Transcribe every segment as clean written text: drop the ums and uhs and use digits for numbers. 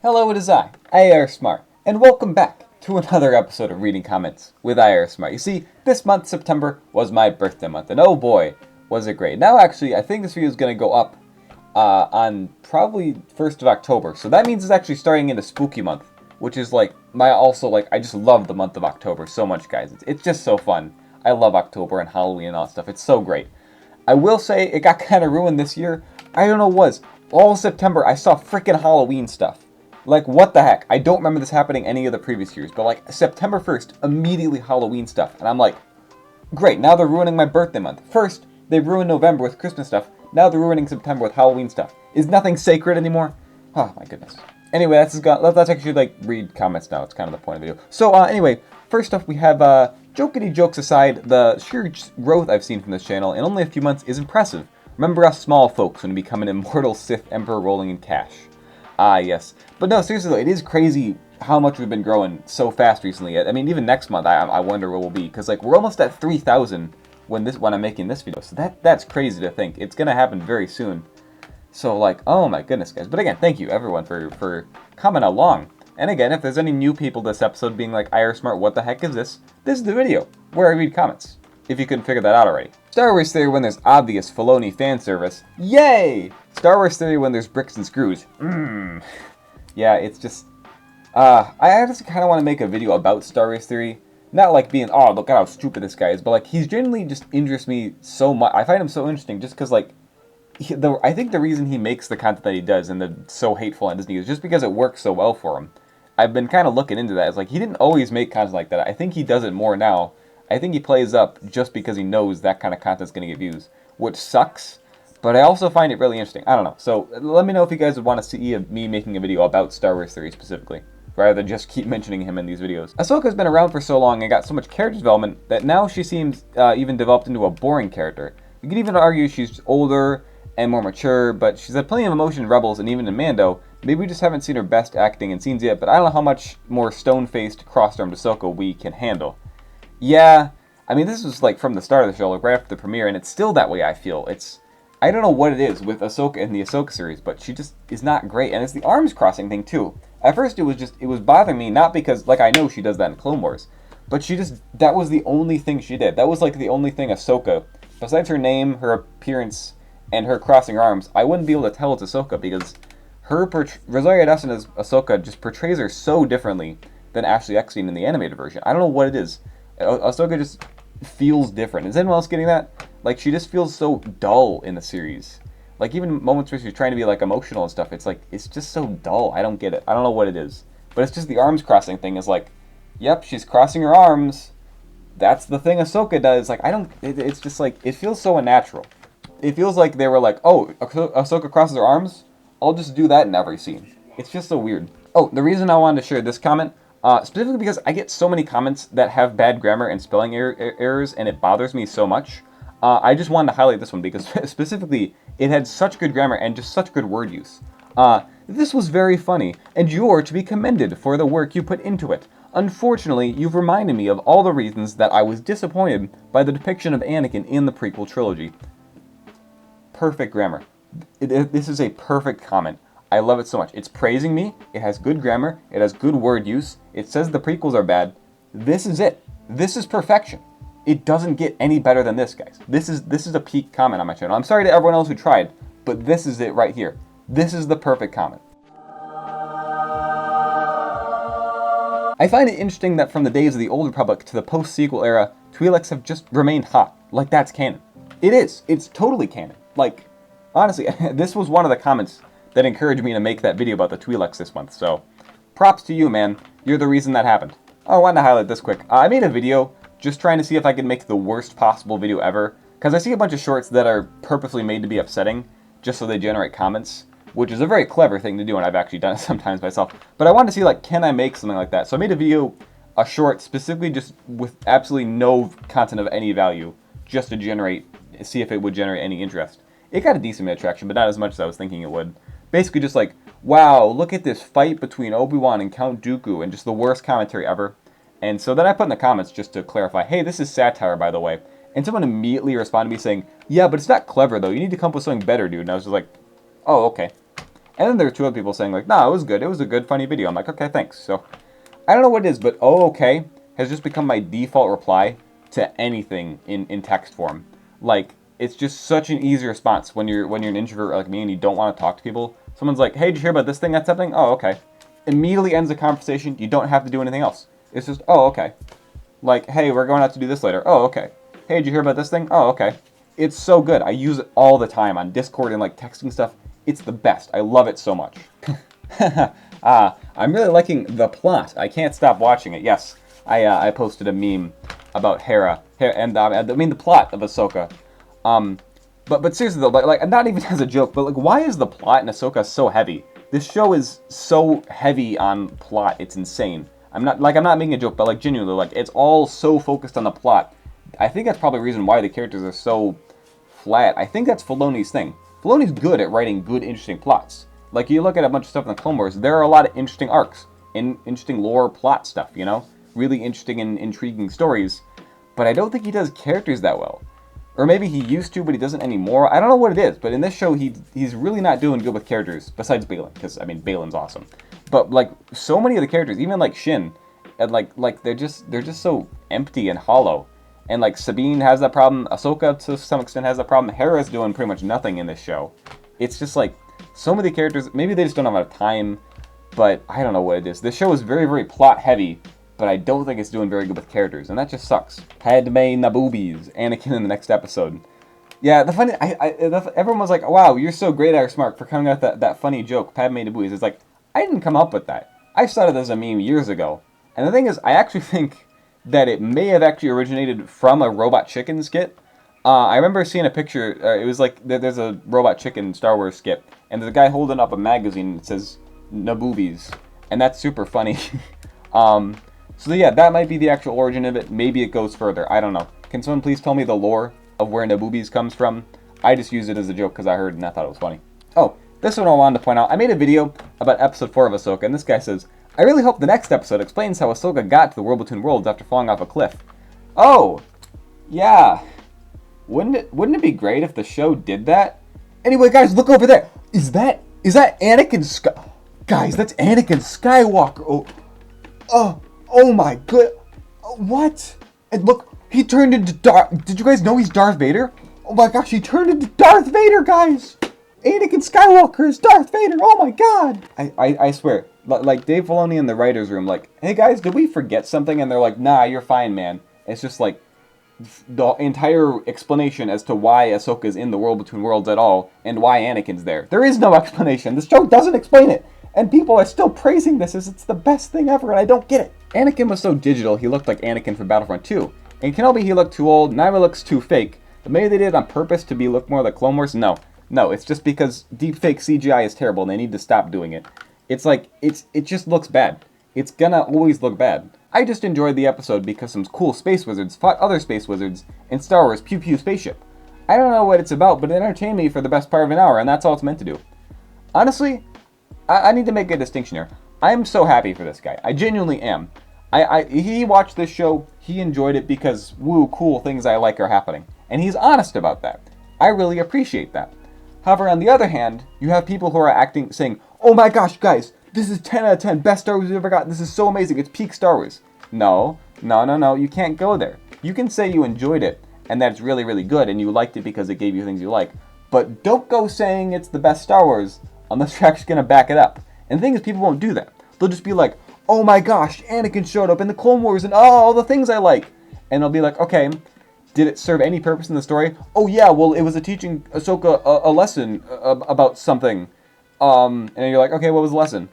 Hello, it is I, IARESMART, and welcome back to another episode of Reading Comments with IARESMART. You see, this month, September, was my birthday month, and oh boy, was it great. Now, actually, I think this video is going to go up on probably 1st of October, so that means it's actually starting into Spooky Month, which is I just love the month of October so much, guys. It's just so fun. I love October and Halloween and all that stuff. It's so great. I will say it got kind of ruined this year. I don't know what it was. All September, I saw freaking Halloween stuff. Like, what the heck? I don't remember this happening any of the previous years, but like September 1st, immediately Halloween stuff. And I'm like, great, now they're ruining my birthday month. First, they ruined November with Christmas stuff. Now they're ruining September with Halloween stuff. Is nothing sacred anymore? Oh my goodness. Anyway, let's actually read comments now. It's kind of the point of the video. So anyway, first off we have jokety jokes aside, the sheer growth I've seen from this channel in only a few months is impressive. Remember us small folks when we become an immortal Sith Emperor rolling in cash. Ah, yes. But no, seriously though, it is crazy how much we've been growing so fast recently. I mean, even next month, I wonder where we'll be. Because, we're almost at 3,000 when I'm making this video. So that's crazy to think. It's going to happen very soon. So, oh my goodness, guys. But again, thank you, everyone, for coming along. And again, if there's any new people this episode being like, IARESMART, what the heck is this? This is the video where I read comments. If you couldn't figure that out already. Star Wars theory when there's obvious Filoni fan service. Yay! Star Wars theory when there's bricks and screws. Yeah, it's just... I just kind of want to make a video about Star Wars theory. Not being, oh, look at how stupid this guy is. But he's genuinely just interests me so much. I find him so interesting just because I think the reason he makes the content that he does and the so hateful on Disney is just because it works so well for him. I've been kind of looking into that. It's he didn't always make content like that. I think he does it more now. I think he plays up just because he knows that kind of content's going to get views, which sucks, but I also find it really interesting. I don't know. So let me know if you guys would want to see me making a video about Star Wars theory specifically, rather than just keep mentioning him in these videos. Ahsoka's been around for so long and got so much character development that now she seems even developed into a boring character. You could even argue she's older and more mature, but she's had plenty of emotion in Rebels and even in Mando. Maybe we just haven't seen her best acting in scenes yet, but I don't know how much more stone-faced, cross-armed Ahsoka we can handle. Yeah, I mean, this was from the start of the show, right after the premiere, and it's still that way, I feel. I don't know what it is with Ahsoka in the Ahsoka series, but she just is not great, and it's the arms crossing thing, too. At first, it was bothering me, not because, I know she does that in Clone Wars, but that was the only thing she did. That was, the only thing Ahsoka, besides her name, her appearance, and her crossing her arms, I wouldn't be able to tell it's Ahsoka, because Rosario Dawson as Ahsoka just portrays her so differently than Ashley Eckstein in the animated version. I don't know what it is. Ahsoka just feels different. Is anyone else getting that? She just feels so dull in the series. Even moments where she's trying to be, emotional and stuff, it's just so dull. I don't get it. I don't know what it is. But it's just the arms crossing thing is yep, she's crossing her arms. That's the thing Ahsoka does. It's just it feels so unnatural. It feels like they were oh, Ahsoka crosses her arms? I'll just do that in every scene. It's just so weird. Oh, the reason I wanted to share this comment, specifically because I get so many comments that have bad grammar and spelling errors, and it bothers me so much. I just wanted to highlight this one because specifically, it had such good grammar and just such good word use. This was very funny, and you're to be commended for the work you put into it. Unfortunately, you've reminded me of all the reasons that I was disappointed by the depiction of Anakin in the prequel trilogy. Perfect grammar. This is a perfect comment. I love it so much. It's praising me, it has good grammar, it has good word use, it says the prequels are bad. This is it. This is perfection. It doesn't get any better than this, guys. This is a peak comment on my channel. I'm sorry to everyone else who tried, but this is it right here. This is the perfect comment. I find it interesting that from the days of the Old Republic to the post-sequel era, Twi'leks have just remained hot. That's canon. It is. It's totally canon. Honestly, this was one of the comments that encouraged me to make that video about the Twi'leks this month, so props to you, man. You're the reason that happened. Oh, I wanted to highlight this quick. I made a video just trying to see if I could make the worst possible video ever, because I see a bunch of shorts that are purposely made to be upsetting, just so they generate comments, which is a very clever thing to do, and I've actually done it sometimes myself. But I wanted to see, can I make something like that? So I made a short, specifically just with absolutely no content of any value, just to see if it would generate any interest. It got a decent amount of traction, but not as much as I was thinking it would. Basically just wow, look at this fight between Obi-Wan and Count Dooku, and just the worst commentary ever. And so then I put in the comments just to clarify, hey, this is satire, by the way. And someone immediately responded to me saying, yeah, but it's not clever, though. You need to come up with something better, dude. And I was just oh, okay. And then there were two other people saying like, nah, it was good. It was a good, funny video. I'm like, okay, thanks. So I don't know what it is, but oh, okay has just become my default reply to anything in text form. Like, it's just such an easy response when you're an introvert like me and you don't want to talk to people. Someone's like, hey, did you hear about this thing that's happening? Oh, okay. Immediately ends the conversation. You don't have to do anything else. It's just, oh, okay. Like, hey, we're going out to do this later. Oh, okay. Hey, did you hear about this thing? Oh, okay. It's so good. I use it all the time on Discord and like texting stuff. It's the best. I love it so much. I'm really liking the plot. I can't stop watching it. Yes, I posted a meme about Hera, and I mean the plot of Ahsoka. But seriously though, like not even as a joke, but like why is the plot in Ahsoka so heavy? This show is so heavy on plot. It's insane. I'm not making a joke, but like genuinely, like it's all so focused on the plot. I think that's probably the reason why the characters are so flat. I think that's Filoni's thing. Filoni's good at writing good, interesting plots. Like, you look at a bunch of stuff in the Clone Wars, there are a lot of interesting arcs, interesting lore plot stuff, you know? Really interesting and intriguing stories, but I don't think he does characters that well. Or maybe he used to, but he doesn't anymore. I don't know what it is, but in this show, he's really not doing good with characters, besides Baylan, because, I mean, Baylan's awesome. But, like, so many of the characters, even, like, Shin, and, like they're just so empty and hollow. And, like, Sabine has that problem, Ahsoka, to some extent, has that problem. Hera's doing pretty much nothing in this show. It's just, like, so many characters, maybe they just don't have enough time, but I don't know what it is. This show is very, very plot-heavy, but I don't think it's doing very good with characters, and that just sucks. Padme Naboobies, Anakin in the next episode. Yeah, the funny, everyone was like, wow, you're so great, IARESMART, for coming out with that funny joke, Padme Naboobies. It's like, I didn't come up with that. I started as a meme years ago. And the thing is, I actually think that it may have actually originated from a Robot Chicken skit. I remember seeing a picture, it was like, there's a Robot Chicken Star Wars skit, and there's a guy holding up a magazine that says, Naboobies, and that's super funny. So yeah, that might be the actual origin of it. Maybe it goes further. I don't know. Can someone please tell me the lore of where Naboobies comes from? I just used it as a joke because I heard and I thought it was funny. Oh, this one I wanted to point out. I made a video about episode 4 of Ahsoka, and this guy says, I really hope the next episode explains how Ahsoka got to the world between worlds after falling off a cliff. Oh, yeah. Wouldn't it be great if the show did that? Anyway, guys, look over there. Is that Anakin Guys, that's Anakin Skywalker. Oh my good. What? And look, he turned into Darth. Did you guys know he's Darth Vader? Oh my gosh, he turned into Darth Vader, guys. Anakin Skywalker is Darth Vader. Oh my god. I swear, like Dave Filoni in the writer's room, like, hey guys, did we forget something? And they're like, nah, you're fine, man. It's just like the entire explanation as to why Ahsoka's in the world between worlds at all and why Anakin's there. There is no explanation. This show doesn't explain it. And people are still praising this as it's the best thing ever, and I don't get it. Anakin was so digital, he looked like Anakin from Battlefront 2. And Kenobi, he looked too old, Naima looks too fake. But maybe they did it on purpose to look more like Clone Wars? No, it's just because deepfake CGI is terrible and they need to stop doing it. It's like, it just looks bad. It's gonna always look bad. I just enjoyed the episode because some cool space wizards fought other space wizards in Star Wars Pew Pew Spaceship. I don't know what it's about, but it entertained me for the best part of an hour, and that's all it's meant to do. Honestly, I need to make a distinction here. I'm so happy for this guy. I genuinely am. He watched this show, he enjoyed it because, woo, cool things I like are happening. And he's honest about that. I really appreciate that. However, on the other hand, you have people who are saying, oh my gosh, guys, this is 10 out of 10, best Star Wars we've ever got, this is so amazing, it's peak Star Wars. No, you can't go there. You can say you enjoyed it, and that it's really, really good, and you liked it because it gave you things you like, but don't go saying it's the best Star Wars unless you're actually going to back it up. And the thing is, people won't do that. They'll just be like, oh my gosh, Anakin showed up in the Clone Wars and all the things I like. And they'll be like, okay, did it serve any purpose in the story? Oh yeah, well, it was teaching Ahsoka a lesson about something. And you're like, okay, what was the lesson?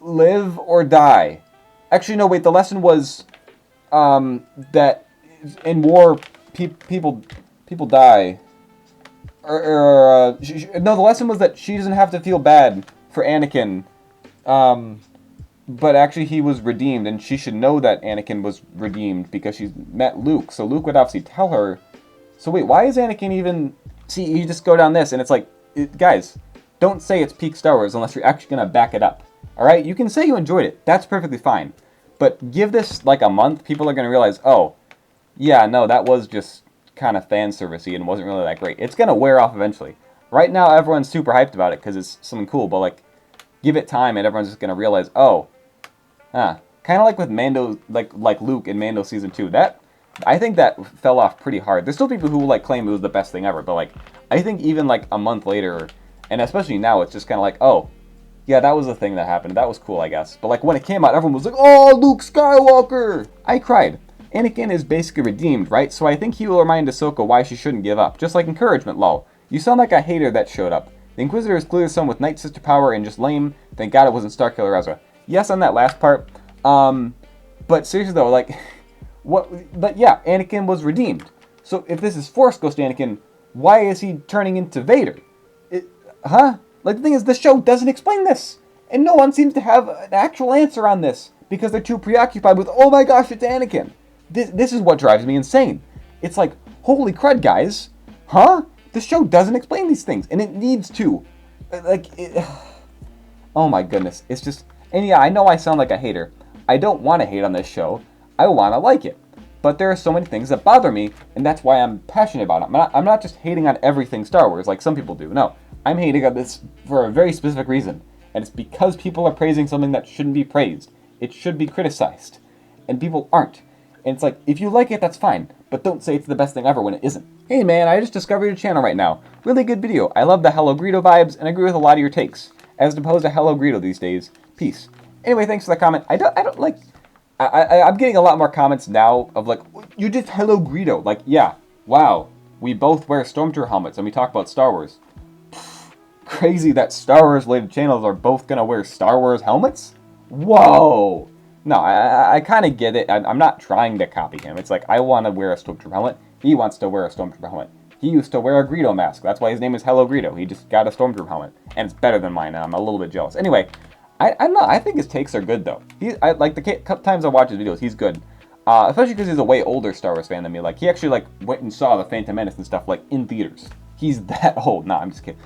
Live or die. Actually, no, wait, the lesson was that in war, people die. No, the lesson was that she doesn't have to feel bad for Anakin, but actually he was redeemed, and she should know that Anakin was redeemed because she's met Luke, so Luke would obviously tell her. So wait, why is Anakin even... See, you just go down this, and it's like, guys, don't say it's peak Star Wars unless you're actually going to back it up, alright? You can say you enjoyed it, that's perfectly fine, but give this like a month, people are going to realize, oh, yeah, no, that was just kind of fan servicey and wasn't really that great. It's going to wear off eventually. right now everyone's super hyped about it because it's something cool, but like, give it time and everyone's just gonna realize, oh, kind of like with Mando, like Luke in Mando season 2. That I think that fell off pretty hard. There's still people who like claim it was the best thing ever, but like I think even like a month later, and especially now, it's just kind of like, oh, yeah, that was the thing that happened. That was cool, I guess. But like when it came out, everyone was like, oh, Luke Skywalker! I cried. Anakin is basically redeemed, right? So I think he will remind Ahsoka why she shouldn't give up. Just like encouragement, lol. You sound like a hater that showed up. The Inquisitor is clearly someone with Night Sister power and just lame. Thank God it wasn't Starkiller Ezra. Yes, on that last part. But seriously though, like, what? But yeah, Anakin was redeemed. So if this is Force Ghost Anakin, why is he turning into Vader? Like, the thing is, the show doesn't explain this. And no one seems to have an actual answer on this. Because they're too preoccupied with, oh my gosh, it's Anakin. This is what drives me insane. It's like, holy crud, guys. The show doesn't explain these things. And it needs to. Oh my goodness. It's just, and yeah, I know I sound like a hater. I don't want to hate on this show. I want to like it. But there are so many things that bother me, and that's why I'm passionate about it. I'm not just hating on everything Star Wars like some people do. No, I'm hating on this for a very specific reason. And it's because people are praising something that shouldn't be praised. It should be criticized. And people aren't. And it's like, if you like it, that's fine. But don't say it's the best thing ever when it isn't. Hey man, I just discovered your channel right now. Really good video. I love the Hello Greedo vibes, and I agree with a lot of your takes. As opposed to Hello Greedo these days. Peace. Anyway, thanks for the comment. I'm getting a lot more comments now of like, you just Hello Greedo. Like, yeah, wow. We both wear Stormtrooper helmets and we talk about Star Wars. Crazy that Star Wars related channels are both gonna wear Star Wars helmets? Whoa! No, I kind of get it. I'm not trying to copy him. It's like, I want to wear a Stormtrooper helmet. He wants to wear a Stormtrooper helmet. He used to wear a Greedo mask. That's why his name is Hello Greedo. He just got a Stormtrooper helmet. And it's better than mine, and I'm a little bit jealous. Anyway, I think his takes are good, though. I like the couple times I watch his videos, he's good. Especially because he's a way older Star Wars fan than me. Like, he actually, like, went and saw The Phantom Menace and stuff, like, in theaters. He's that old. Nah, I'm just kidding.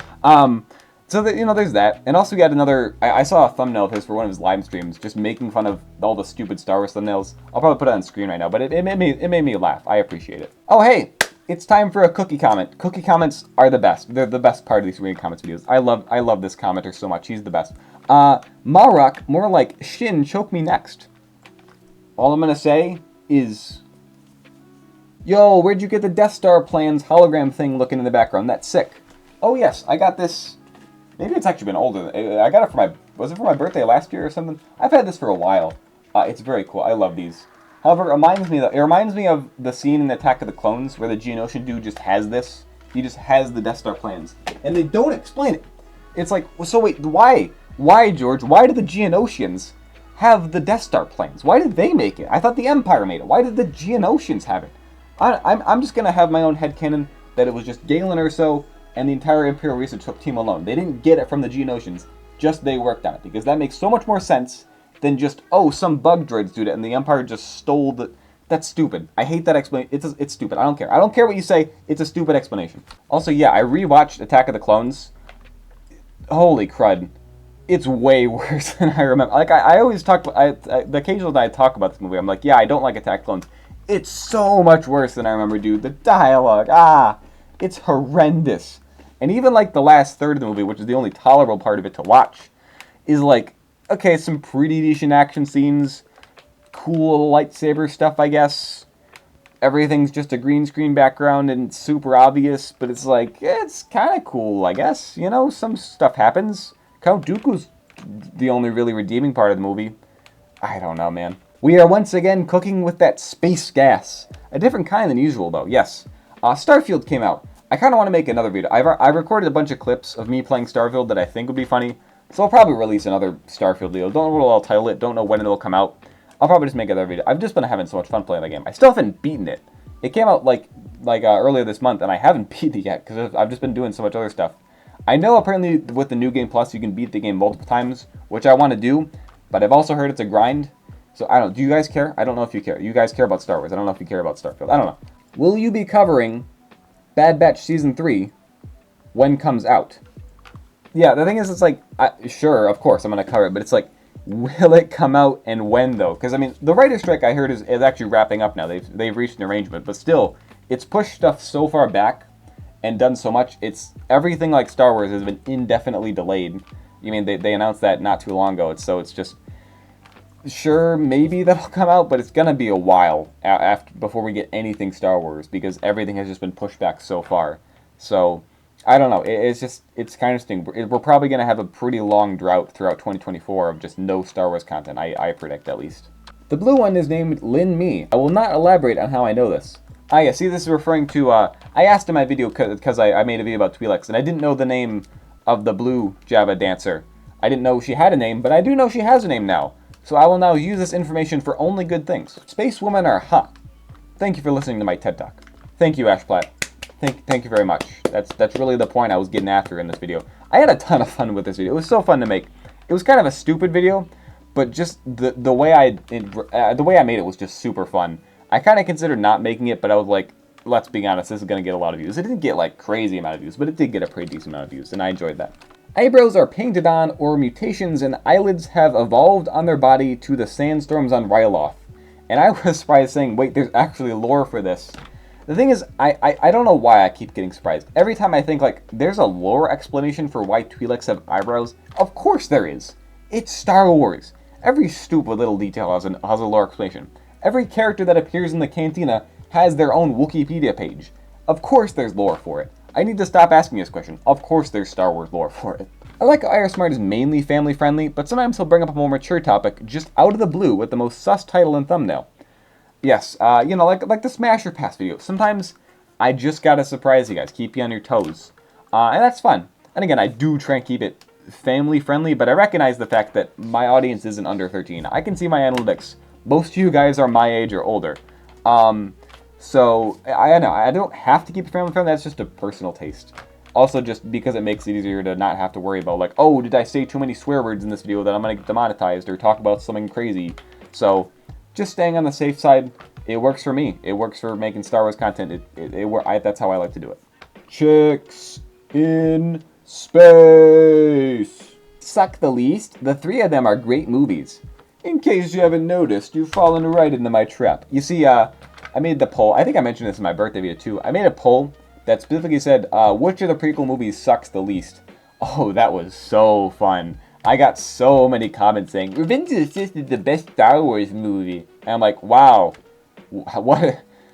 So, there's that. And also, we had another... I saw a thumbnail of his for one of his live streams, just making fun of all the stupid Star Wars thumbnails. I'll probably put it on screen right now, but it made me laugh. I appreciate it. Oh, hey! It's time for a cookie comment. Cookie comments are the best. They're the best part of these reading comments videos. I love this commenter so much. He's the best. Marok, more like Shin, choke me next. All I'm gonna say is... Yo, where'd you get the Death Star plans hologram thing looking in the background? That's sick. Oh yes, I got this... Maybe it's actually been older. I got it for my... Was it for my birthday last year or something? I've had this for a while. It's very cool. I love these. However, it reminds me of the scene in Attack of the Clones where the Geonosian dude just has this. He just has the Death Star plans. And they don't explain it. It's like, so wait, why? Why, George? Why do the Geonosians have the Death Star plans? Why did they make it? I thought the Empire made it. Why did the Geonosians have it? I'm just going to have my own headcanon that it was just Galen Erso and the entire Imperial Research team alone. They didn't get it from the Geonosians, just they worked on it. Because that makes so much more sense than just, oh, some bug droids do it and the Empire just stole the... That's stupid. I hate that explanation. It's stupid. I don't care. I don't care what you say. It's a stupid explanation. Also, yeah, I rewatched Attack of the Clones. Holy crud. It's way worse than I remember. Like, I always talk... the occasional time I talk about this movie, I'm like, yeah, I don't like Attack of the Clones. It's so much worse than I remember, dude. The dialogue, it's horrendous. And even, like, the last third of the movie, which is the only tolerable part of it to watch, is, like, okay, some pretty decent action scenes, cool lightsaber stuff, I guess. Everything's just a green screen background and super obvious, but it's like, it's kind of cool, I guess. You know, some stuff happens. Count Dooku's the only really redeeming part of the movie. I don't know, man. We are once again cooking with that space gas. A different kind than usual, though, yes. Starfield came out. I kind of want to make another video. I've recorded a bunch of clips of me playing Starfield that I think would be funny. So I'll probably release another Starfield video. Don't know what I'll title it. Don't know when it'll come out. I'll probably just make another video. I've just been having so much fun playing the game. I still haven't beaten it. It came out like earlier this month, and I haven't beaten it yet because I've just been doing so much other stuff. I know apparently with the New Game Plus, you can beat the game multiple times, which I want to do, but I've also heard it's a grind. So I don't know. Do you guys care? I don't know if you care. You guys care about Star Wars. I don't know if you care about Starfield. I don't know. Will you be covering Bad Batch Season 3 when comes out? Yeah, the thing is, it's like, sure, of course, I'm going to cover it, but it's like, will it come out and when, though? Because, I mean, the writer's strike, I heard, is actually wrapping up now. They've reached an arrangement, but still, it's pushed stuff so far back, and done so much. It's everything like Star Wars has been indefinitely delayed. You mean they announced that not too long ago. It's just sure maybe that'll come out, but it's gonna be a while after before we get anything Star Wars because everything has just been pushed back so far. So I don't know. It's kind of interesting. We're probably gonna have a pretty long drought throughout 2024 of just no Star Wars content. I predict at least. The blue one is named Lin Mi. I will not elaborate on how I know this. Yeah, see, this is referring to, I asked in my video, because I made a video about Twi'leks, and I didn't know the name of the blue Jabba dancer. I didn't know she had a name, but I do know she has a name now. So I will now use this information for only good things. Space women are hot. Thank you for listening to my TED Talk. Thank you, Ash Platt. Thank you very much. That's really the point I was getting after in this video. I had a ton of fun with this video. It was so fun to make. It was kind of a stupid video, but just the way I made it was just super fun. I kind of considered not making it, but I was like, let's be honest, this is going to get a lot of views. It didn't get like crazy amount of views, but it did get a pretty decent amount of views, and I enjoyed that. Eyebrows are painted on, or mutations and eyelids have evolved on their body to the sandstorms on Ryloth. And I was surprised saying, wait, there's actually lore for this. The thing is, I don't know why I keep getting surprised. Every time I think, like, there's a lore explanation for why Twi'leks have eyebrows. Of course there is. It's Star Wars. Every stupid little detail has a lore explanation. Every character that appears in the Cantina has their own Wikipedia page. Of course there's lore for it. I need to stop asking this question. Of course there's Star Wars lore for it. I like how IARESMART is mainly family friendly, but sometimes he'll bring up a more mature topic just out of the blue with the most sus title and thumbnail. Yes, you know, like the Smash or Pass video. Sometimes I just gotta surprise you guys, keep you on your toes. And that's fun. And again, I do try and keep it family friendly, but I recognize the fact that my audience isn't under 13. I can see my analytics. Most of you guys are my age or older. So, I know, I don't have to keep it family friendly, that's just a personal taste. Also, just because it makes it easier to not have to worry about, like, oh, did I say too many swear words in this video that I'm going to get demonetized or talk about something crazy? So, just staying on the safe side, it works for me. It works for making Star Wars content. That's how I like to do it. Chicks in space. Suck the least. The three of them are great movies. In case you haven't noticed, you've fallen right into my trap. You see, I made the poll. I think I mentioned this in my birthday video too. I made a poll that specifically said, which of the prequel movies sucks the least? Oh, that was so fun. I got so many comments saying, Revenge of the Sith is the best Star Wars movie. And I'm like, wow,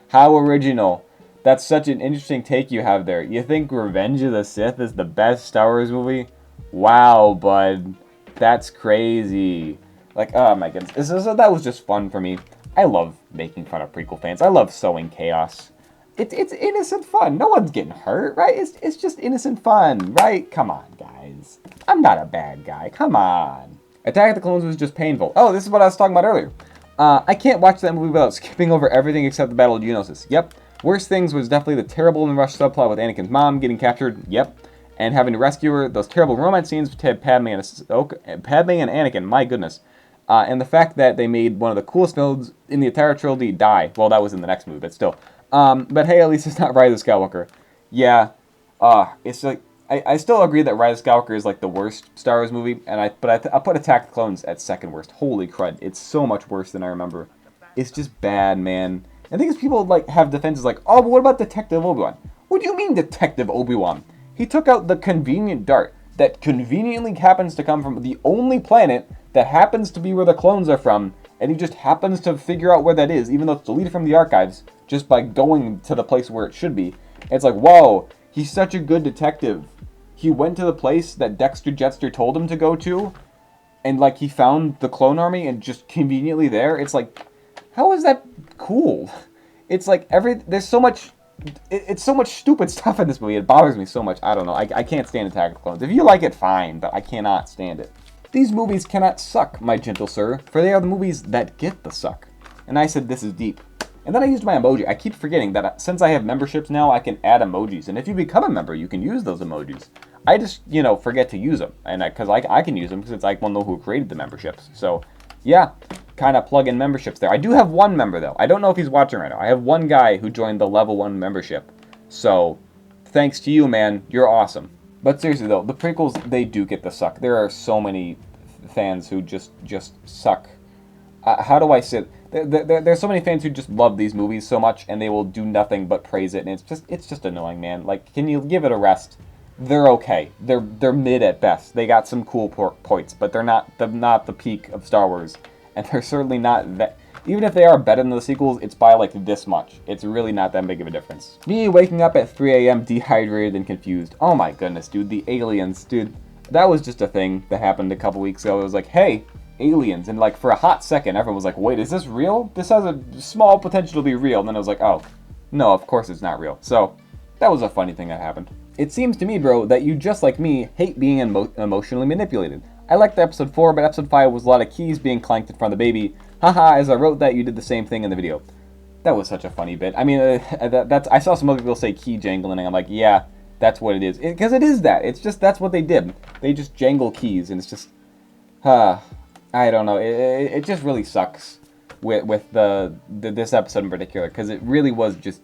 how original. That's such an interesting take you have there. You think Revenge of the Sith is the best Star Wars movie? Wow, bud. That's crazy. Like, oh my goodness. So that was just fun for me. I love making fun of prequel fans. I love sowing chaos. It's innocent fun. No one's getting hurt, right? It's just innocent fun, right? Come on, guys. I'm not a bad guy. Come on. Attack of the Clones was just painful. Oh, this is what I was talking about earlier. I can't watch that movie without skipping over everything except the Battle of Geonosis. Yep. Worst things was definitely the terrible and rushed subplot with Anakin's mom getting captured. Yep. And having to rescue her. Those terrible romance scenes with Padme and Anakin. My goodness. And the fact that they made one of the coolest villains in the entire trilogy die. Well, that was in the next movie, but still. But hey, at least it's not Rise of Skywalker. Yeah, it's like, I still agree that Rise of Skywalker is like the worst Star Wars movie, and I put Attack of the Clones at second worst. Holy crud, it's so much worse than I remember. It's just bad, man. And the thing is, people like have defenses like, oh, but what about Detective Obi-Wan? What do you mean Detective Obi-Wan? He took out the convenient dart that conveniently happens to come from the only planet that happens to be where the clones are from, and he just happens to figure out where that is, even though it's deleted from the archives, just by going to the place where it should be. And it's like, whoa, he's such a good detective. He went to the place that Dexter Jetster told him to go to, and like he found the clone army and just conveniently there. It's like, how is that cool? It's like there's so much, it's so much stupid stuff in this movie. It bothers me so much. I don't know. I can't stand Attack of the Clones. If you like it, fine, but I cannot stand it. These movies cannot suck, my gentle sir, for they are the movies that get the suck. And I said, this is deep. And then I used my emoji. I keep forgetting that since I have memberships now, I can add emojis. And if you become a member, you can use those emojis. I just, forget to use them. And because I can use them since I will know who created the memberships. So, yeah, kind of plug in memberships there. I do have one member, though. I don't know if he's watching right now. I have one guy who joined the level 1 membership. So, thanks to you, man. You're awesome. But seriously, though, the prequels, they do get the suck. There are so many fans who just suck. How do I say it? there's so many fans who just love these movies so much, and they will do nothing but praise it, and it's just annoying, man. Like, can you give it a rest? They're okay. They're mid at best. They got some cool points, but they're not the peak of Star Wars, and they're certainly not that. Even if they are better than the sequels, it's by like this much. It's really not that big of a difference. Me waking up at 3 a.m. dehydrated and confused. Oh my goodness, dude. The aliens, dude. That was just a thing that happened a couple weeks ago. It was like, hey, aliens. And like for a hot second, everyone was like, wait, is this real? This has a small potential to be real. And then I was like, oh, no, of course it's not real. So that was a funny thing that happened. It seems to me, bro, that you, just like me, hate being emotionally manipulated. I liked episode 4, but episode 5 was a lot of keys being clanked in front of the baby. Haha, as I wrote that, you did the same thing in the video. That was such a funny bit. I mean, I saw some other people say key jangling, and I'm like, yeah, that's what it is. Because it is that. It's just, that's what they did. They just jangle keys, and it's just, I don't know. It just really sucks with this episode in particular, because it really was just,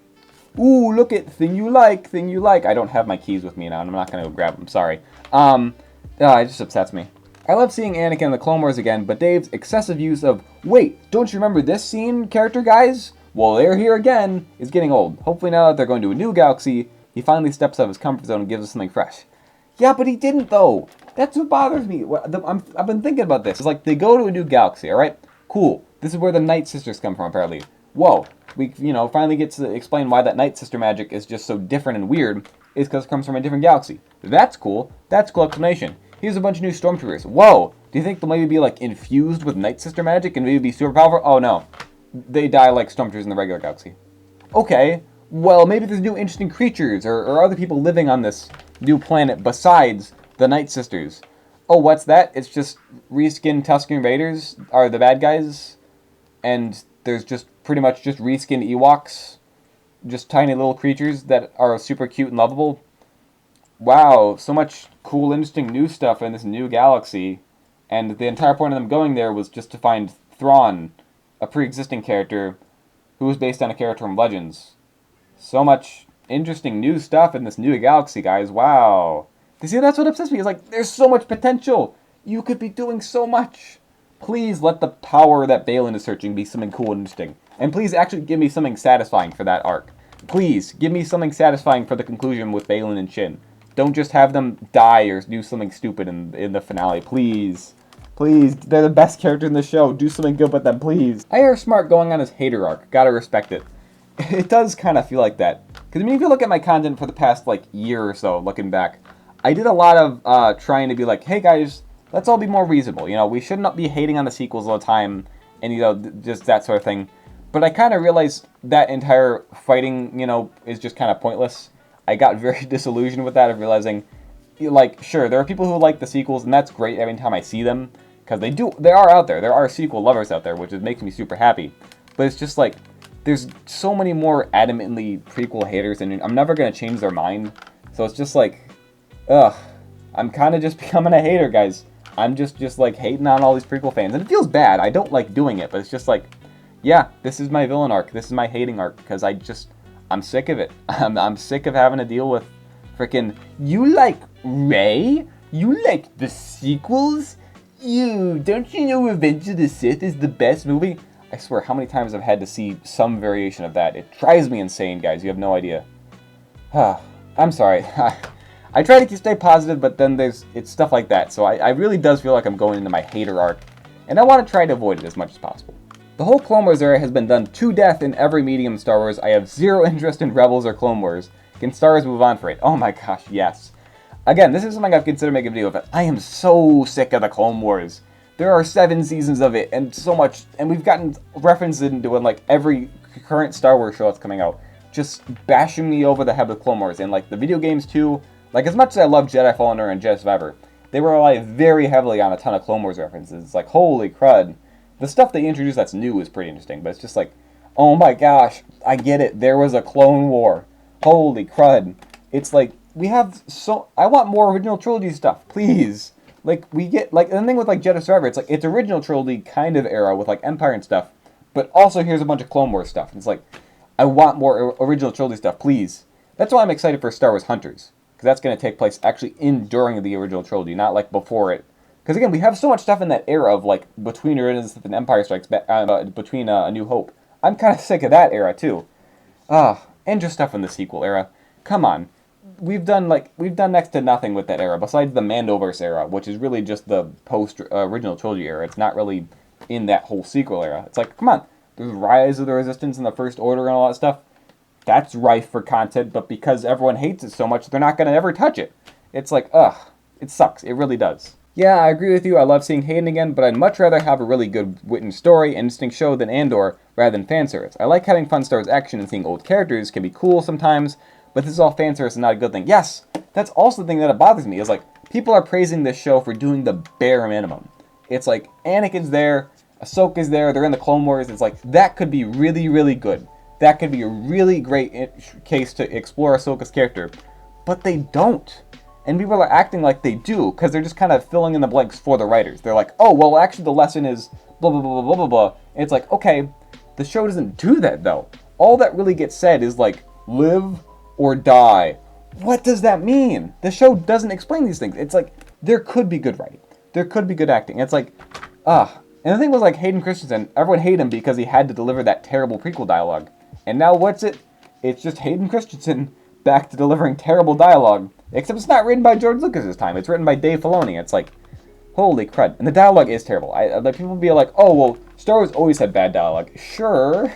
ooh, look at thing you like. I don't have my keys with me now, and I'm not going to go grab them. Sorry. It just upsets me. I love seeing Anakin in the Clone Wars again, but Dave's excessive use of, wait, don't you remember this scene, character guys? Well, they're here again, is getting old. Hopefully now that they're going to a new galaxy, he finally steps out of his comfort zone and gives us something fresh. Yeah, but he didn't, though. That's what bothers me. I've been thinking about this. It's like, they go to a new galaxy, alright? Cool. This is where the Night Sisters come from, apparently. Whoa. We, finally get to explain why that Night Sister magic is just so different and weird, is because it comes from a different galaxy. That's cool. That's a cool explanation. Here's a bunch of new stormtroopers. Whoa! Do you think they'll maybe be, like, infused with Night Sister magic and maybe be super powerful? Oh, no. They die like stormtroopers in the regular galaxy. Okay, well, maybe there's new interesting creatures or other people living on this new planet besides the Night Sisters. Oh, what's that? It's just reskinned Tusken Raiders are the bad guys? And there's just pretty much just reskinned Ewoks? Just tiny little creatures that are super cute and lovable? Wow, so much cool, interesting new stuff in this new galaxy, and the entire point of them going there was just to find Thrawn, a pre-existing character who was based on a character from Legends. So much interesting new stuff in this new galaxy, guys. Wow. You see, that's what upsets me. It's like, there's so much potential. You could be doing so much. Please let the power that Baylan is searching be something cool and interesting. And please actually give me something satisfying for that arc. Please, give me something satisfying for the conclusion with Baylan and Shin. Don't just have them die or do something stupid in the finale, please. Please, they're the best character in the show. Do something good with them, please. IARESMART going on his hater arc. Gotta respect it. It does kind of feel like that. Because, I mean, if you look at my content for the past, like, year or so, looking back, I did a lot of trying to be like, hey, guys, let's all be more reasonable. You know, we should not be hating on the sequels all the time and, just that sort of thing. But I kind of realized that entire fighting, is just kind of pointless. I got very disillusioned with that of realizing, like, sure, there are people who like the sequels, and that's great every time I see them, because they are out there. There are sequel lovers out there, which makes me super happy. But it's just like, there's so many more adamantly prequel haters, and I'm never going to change their mind. So it's just like, ugh, I'm kind of just becoming a hater, guys. I'm just like hating on all these prequel fans, and it feels bad. I don't like doing it, but it's just like, yeah, this is my villain arc. This is my hating arc, because I'm sick of it. I'm sick of having to deal with frickin', you like Rey? You like the sequels? Don't you know Revenge of the Sith is the best movie? I swear, how many times I've had to see some variation of that. It drives me insane, guys. You have no idea. I'm sorry. I try to stay positive, but then it's stuff like that. So I really does feel like I'm going into my hater arc, and I want to try to avoid it as much as possible. The whole Clone Wars era has been done to death in every medium of Star Wars. I have zero interest in Rebels or Clone Wars. Can Star Wars move on for it? Oh my gosh, yes. Again, this is something I've considered making a video of. I am so sick of the Clone Wars. There are 7 seasons of it, and so much, and we've gotten references into it, like, every current Star Wars show that's coming out, just bashing me over the head with Clone Wars, and, like, the video games, too. Like, as much as I love Jedi Fallen Order and Jedi Survivor, they rely very heavily on a ton of Clone Wars references. It's like, holy crud. The stuff they introduce that's new is pretty interesting, but it's just like, oh my gosh, I get it, there was a Clone War. Holy crud. It's like, I want more original trilogy stuff, please. Like, we get, like, the thing with, like, Jedi Survivor, it's like, it's original trilogy kind of era with, like, Empire and stuff, but also here's a bunch of Clone Wars stuff. It's like, I want more original trilogy stuff, please. That's why I'm excited for Star Wars Hunters, because that's going to take place actually during the original trilogy, not, like, before it. Because again, we have so much stuff in that era of like between Resistance and Empire Strikes Back, between A New Hope. I'm kind of sick of that era too. And just stuff in the sequel era. Come on, we've done next to nothing with that era besides the Mandoverse era, which is really just the post original trilogy era. It's not really in that whole sequel era. It's like, come on, there's Rise of the Resistance and the First Order and all that stuff. That's rife for content, but because everyone hates it so much, they're not going to ever touch it. It's like, it sucks. It really does. Yeah, I agree with you. I love seeing Hayden again, but I'd much rather have a really good written story and interesting show than Andor rather than fanservice. I like having fun Star Wars action and seeing old characters can be cool sometimes, but this is all fanservice and not a good thing. Yes, that's also the thing that bothers me, is like, people are praising this show for doing the bare minimum. It's like, Anakin's there, Ahsoka's there, they're in the Clone Wars. It's like, that could be really, really good. That could be a really great case to explore Ahsoka's character, but they don't. And people are acting like they do, because they're just kind of filling in the blanks for the writers. They're like, oh, well, actually the lesson is blah, blah, blah, blah, blah, blah. And it's like, okay, the show doesn't do that, though. All that really gets said is like, live or die. What does that mean? The show doesn't explain these things. It's like, there could be good writing. There could be good acting. It's like, And the thing was, like, Hayden Christensen, everyone hated him because he had to deliver that terrible prequel dialogue. And now what's it? It's just Hayden Christensen back to delivering terrible dialogue. Except it's not written by George Lucas this time. It's written by Dave Filoni. It's like, holy crud. And the dialogue is terrible. Like, people be like, oh, well, Star Wars always had bad dialogue. Sure.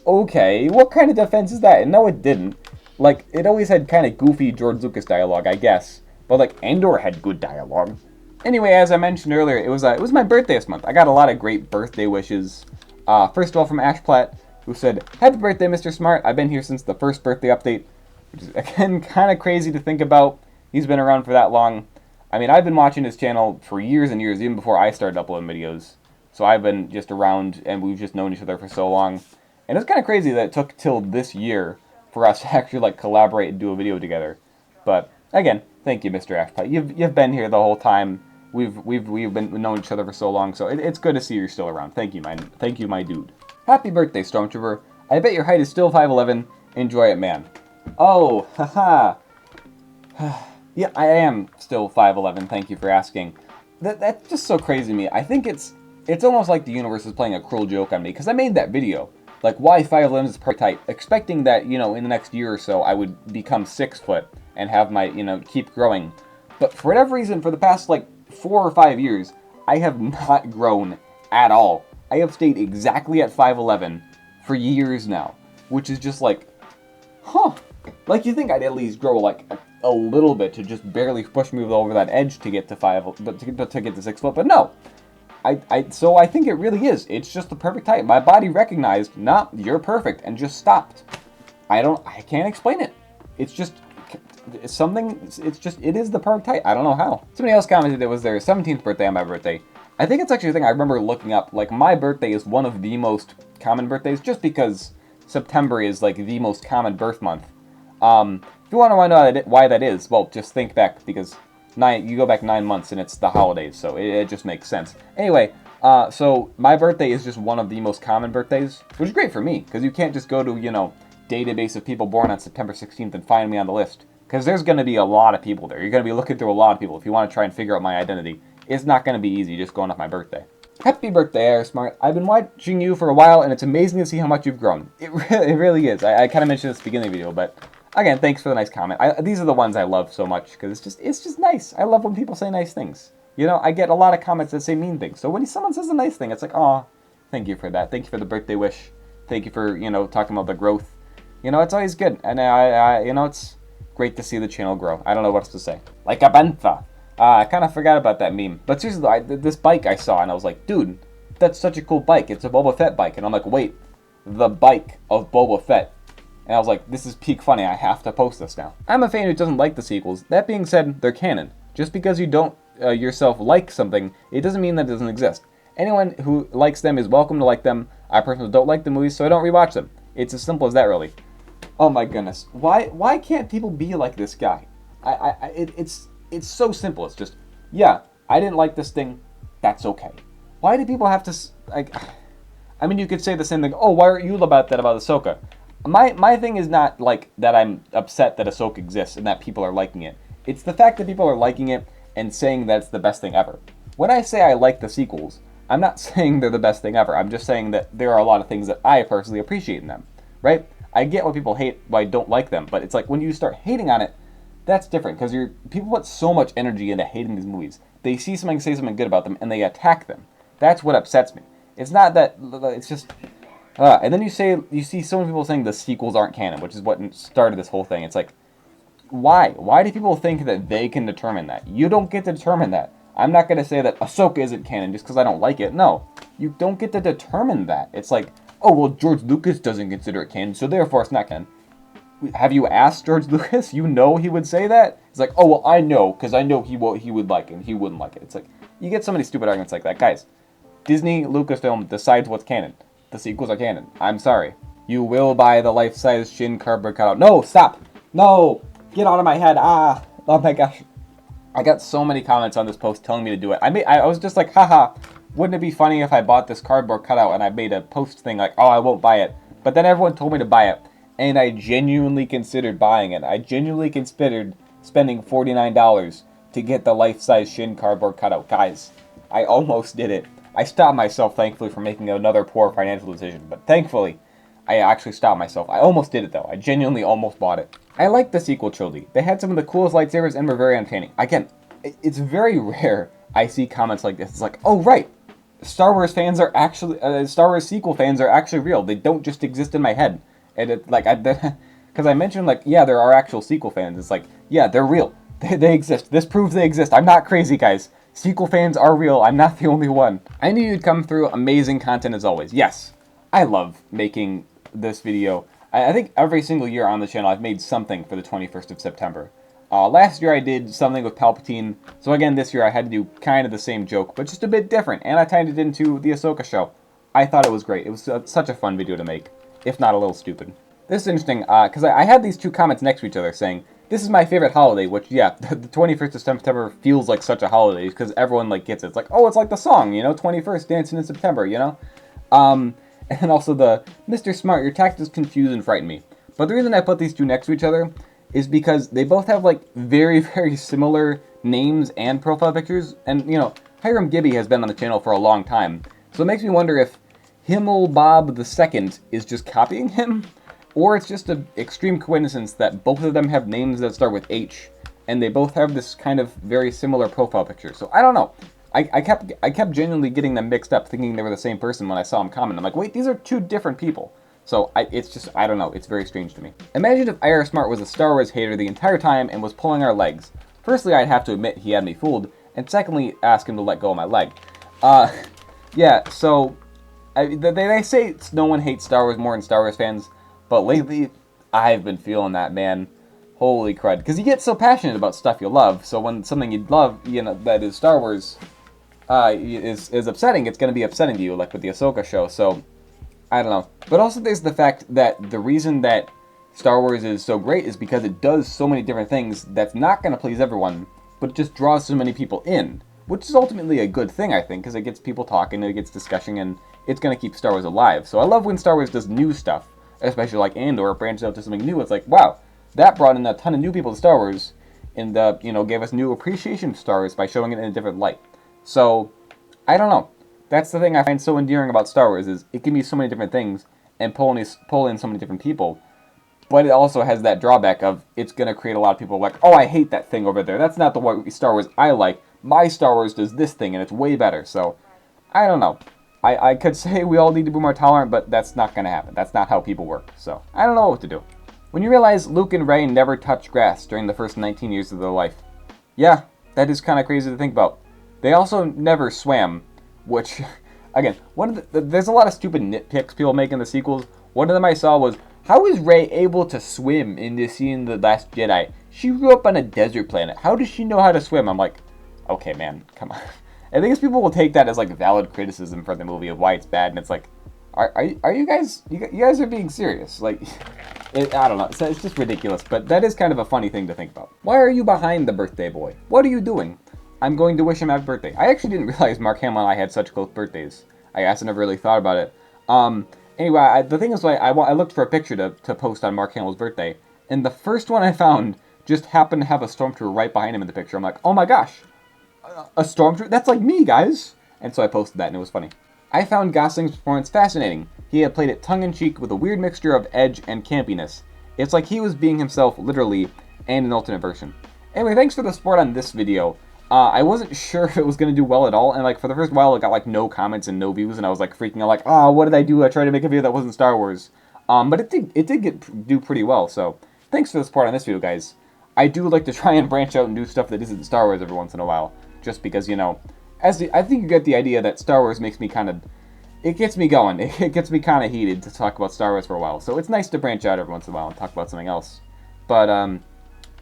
Okay. What kind of defense is that? And no, it didn't. Like, it always had kind of goofy George Lucas dialogue, I guess. But, like, Andor had good dialogue. Anyway, as I mentioned earlier, it was my birthday this month. I got a lot of great birthday wishes. First of all, from Ash Platt, who said, happy birthday, Mr. Smart. I've been here since the first birthday update. Which is, again, kind of crazy to think about. He's been around for that long. I mean, I've been watching his channel for years and years, even before I started uploading videos. So I've been just around, and we've just known each other for so long. And it's kind of crazy that it took till this year for us to actually, like, collaborate and do a video together. But, again, thank you, Mr. Ashpot. You've been here the whole time. We've been knowing each other for so long, so it's good to see you're still around. Thank you, my dude. Happy birthday, Stormtrooper. I bet your height is still 5'11". Enjoy it, man. Oh, haha. Yeah, I am still 5'11", thank you for asking. That's just so crazy to me. I think it's almost like the universe is playing a cruel joke on me, because I made that video. Like, why 5'11" is perfect height, expecting that, in the next year or so, I would become 6 foot and have my, keep growing. But for whatever reason, for the past, 4 or 5 years, I have not grown at all. I have stayed exactly at 5'11" for years now, which is just huh. Like, you think I'd at least grow, a little bit to just barely push me over that edge to get to 6 foot, but no. So I think it really is. It's just the perfect height. My body recognized, nah, you're perfect, and just stopped. I can't explain it. It is the perfect height. I don't know how. Somebody else commented it was their 17th birthday on my birthday. I think it's actually a thing I remember looking up. Like, my birthday is one of the most common birthdays, just because September is, the most common birth month. If you want to know why that is, well, just think back, because you go back 9 months and it's the holidays, so it just makes sense. Anyway, so my birthday is just one of the most common birthdays, which is great for me, because you can't just go to, database of people born on September 16th and find me on the list, because there's going to be a lot of people there. You're going to be looking through a lot of people if you want to try and figure out my identity. It's not going to be easy just going off my birthday. Happy birthday, IARESMART. I've been watching you for a while, and it's amazing to see how much you've grown. It really is. I kind of mentioned this at the beginning of the video, but again, thanks for the nice comment. These are the ones I love so much, because it's just nice. I love when people say nice things. I get a lot of comments that say mean things. So when someone says a nice thing, it's like, aw, thank you for that. Thank you for the birthday wish. Thank you for, talking about the growth. It's always good. And it's great to see the channel grow. I don't know what else to say. Like a bantha. I kind of forgot about that meme. But seriously, this bike I saw, and I was like, dude, that's such a cool bike. It's a Boba Fett bike. And I'm like, wait, the bike of Boba Fett. And I was like, this is peak funny. I have to post this now. I'm a fan who doesn't like the sequels. That being said, they're canon. Just because you don't yourself like something, it doesn't mean that it doesn't exist. Anyone who likes them is welcome to like them. I personally don't like the movies, so I don't rewatch them. It's as simple as that, really. Oh my goodness. Why can't people be like this guy? It's so simple. It's just, yeah, I didn't like this thing. That's okay. Why do people have to, I mean, you could say the same thing. Oh, why aren't you about that about Ahsoka? My thing is not, that I'm upset that Ahsoka exists and that people are liking it. It's the fact that people are liking it and saying that it's the best thing ever. when I say I like the sequels, I'm not saying they're the best thing ever. I'm just saying that there are a lot of things that I personally appreciate in them, right? I get why people hate, why I don't like them, but it's like when you start hating on it, that's different, because people put so much energy into hating these movies. They see something, say something good about them, and they attack them. That's what upsets me. It's not that, it's just, and then you see so many people saying the sequels aren't canon, which is what started this whole thing. It's like, why? Why do people think that they can determine that? You don't get to determine that. I'm not going to say that Ahsoka isn't canon just because I don't like it. No, you don't get to determine that. It's like, oh, well, George Lucas doesn't consider it canon, so therefore it's not canon. Have you asked George Lucas? You know he would say that? It's like, oh, well, I know, because I know he would like it, and he wouldn't like it. It's like, you get so many stupid arguments like that. Guys, Disney, Lucasfilm decides what's canon. The sequels are canon. I'm sorry. You will buy the life-size Shin cardboard cutout. No, stop! No! Get out of my head! Ah! Oh my gosh. I got so many comments on this post telling me to do it. I was just like, haha, wouldn't it be funny if I bought this cardboard cutout and I made a post thing like, oh, I won't buy it. But then everyone told me to buy it. And I genuinely considered buying it. I genuinely considered spending $49 to get the life-size Shin cardboard cutout. Guys, I almost did it. I stopped myself, thankfully, from making another poor financial decision. But thankfully, I actually stopped myself. I almost did it, though. I genuinely almost bought it. I like the sequel trilogy. They had some of the coolest lightsabers and were very entertaining. Again, it's very rare I see comments like this. It's like, oh, right. Star Wars fans are actually... Star Wars sequel fans are actually real. They don't just exist in my head. And it, like, because I mentioned, like, yeah, there are actual sequel fans. It's like, yeah, they're real. They exist. This proves they exist. I'm not crazy, guys. Sequel fans are real. I'm not the only one. I knew you'd come through. Amazing content as always. Yes, I love making this video. I think every single year on the channel I've made something for the 21st of September. Last year I did something with Palpatine. So again, this year I had to do kind of the same joke, but just a bit different. And I tied it into the Ahsoka show. I thought it was great. It was such a fun video to make, if not a little stupid. This is interesting, because I had these two comments next to each other saying, this is my favorite holiday, which, yeah, the 21st of September feels like such a holiday, because everyone, like, gets it. It's like, oh, it's like the song, you know, 21st, dancing in September, you know? And also the, Mr. Smart, your tactics confuse and frighten me. But the reason I put these two next to each other is because they both have, like, very, very similar names and profile pictures. And, you know, Hiram Gibby has been on the channel for a long time. So it makes me wonder if Himmel Bob II is just copying him, or it's just an extreme coincidence that both of them have names that start with H, and they both have this kind of very similar profile picture. So I don't know. I kept genuinely getting them mixed up, thinking they were the same person when I saw them comment. I'm like, wait, these are two different people. So it's just, I don't know, it's very strange to me. Imagine if IARESMART was a Star Wars hater the entire time and was pulling our legs. Firstly, I'd have to admit he had me fooled, and secondly, ask him to let go of my leg. Yeah, so, they say no one hates Star Wars more than Star Wars fans, but lately, I've been feeling that, man. Holy crud. Because you get so passionate about stuff you love, so when something you love, you know, that is Star Wars, is upsetting, it's going to be upsetting to you, like with the Ahsoka show, so, I don't know. But also there's the fact that the reason that Star Wars is so great is because it does so many different things that's not going to please everyone, but it just draws so many people in, which is ultimately a good thing, I think, because it gets people talking, it gets discussion, and it's going to keep Star Wars alive. So I love when Star Wars does new stuff, especially like Andor branches out to something new. It's like, wow, that brought in a ton of new people to Star Wars, and, you know, gave us new appreciation of Star Wars by showing it in a different light. So, I don't know. That's the thing I find so endearing about Star Wars, is it can be so many different things, and pull in so many different people, but it also has that drawback of, it's going to create a lot of people like, oh, I hate that thing over there. That's not the Star Wars I like. My Star Wars does this thing, and it's way better. So, I don't know. I could say we all need to be more tolerant, but that's not going to happen. That's not how people work. So, I don't know what to do. When you realize Luke and Rey never touched grass during the first 19 years of their life. Yeah, that is kind of crazy to think about. They also never swam, which, again, there's a lot of stupid nitpicks people make in the sequels. One of them I saw was, how is Rey able to swim in this scene in The Last Jedi? She grew up on a desert planet. How does she know how to swim? I'm like, okay, man, come on. I think people will take that as, like, valid criticism for the movie of why it's bad, and it's like, are you guys, you guys are being serious. Like, I don't know, it's just ridiculous, but that is kind of a funny thing to think about. Why are you behind the birthday boy? What are you doing? I'm going to wish him happy birthday. I actually didn't realize Mark Hamill and I had such close birthdays. I guess I never really thought about it. Anyway, the thing is, I looked for a picture to post on Mark Hamill's birthday, and the first one I found just happened to have a stormtrooper right behind him in the picture. I'm like, oh my gosh, a stormtrooper? That's like me, guys. And so I posted that, and it was funny. I found Gosling's performance fascinating. He had played it tongue-in-cheek with a weird mixture of edge and campiness. It's like he was being himself, literally, and an alternate version. Anyway, thanks for the support on this video. I wasn't sure if it was going to do well at all, and like for the first while it got like no comments and no views, and I was like freaking out like, what did I do? I tried to make a video that wasn't Star Wars. But it did do pretty well, so thanks for the support on this video, guys. I do like to try and branch out and do stuff that isn't Star Wars every once in a while, just because, you know, I think you get the idea that Star Wars makes me kind of, it gets me going. It gets me kind of heated to talk about Star Wars for a while, so it's nice to branch out every once in a while and talk about something else. But,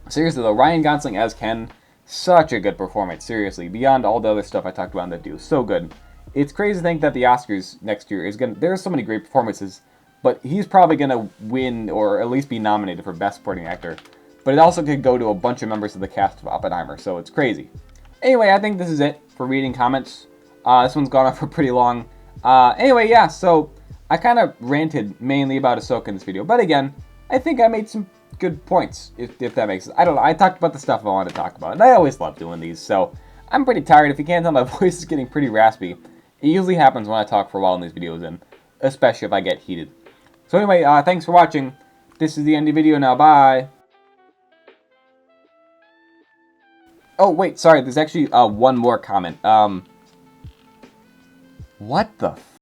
seriously though, Ryan Gosling as Ken, such a good performance, seriously, beyond all the other stuff I talked about in the video, so good. It's crazy to think that the Oscars next year there's so many great performances, but he's probably gonna win, or at least be nominated for Best Supporting Actor. But it also could go to a bunch of members of the cast of Oppenheimer, so it's crazy. Anyway, I think this is it for reading comments. This one's gone on for pretty long. Anyway, yeah, so I kind of ranted mainly about Ahsoka in this video, but again, I think I made some good points, if that makes sense. I don't know, I talked about the stuff I wanted to talk about, and I always love doing these, so I'm pretty tired. If you can't tell, my voice is getting pretty raspy. It usually happens when I talk for a while in these videos, and especially if I get heated. So anyway, thanks for watching. This is the end of the video now, bye! Oh, wait, sorry, there's actually one more comment. What the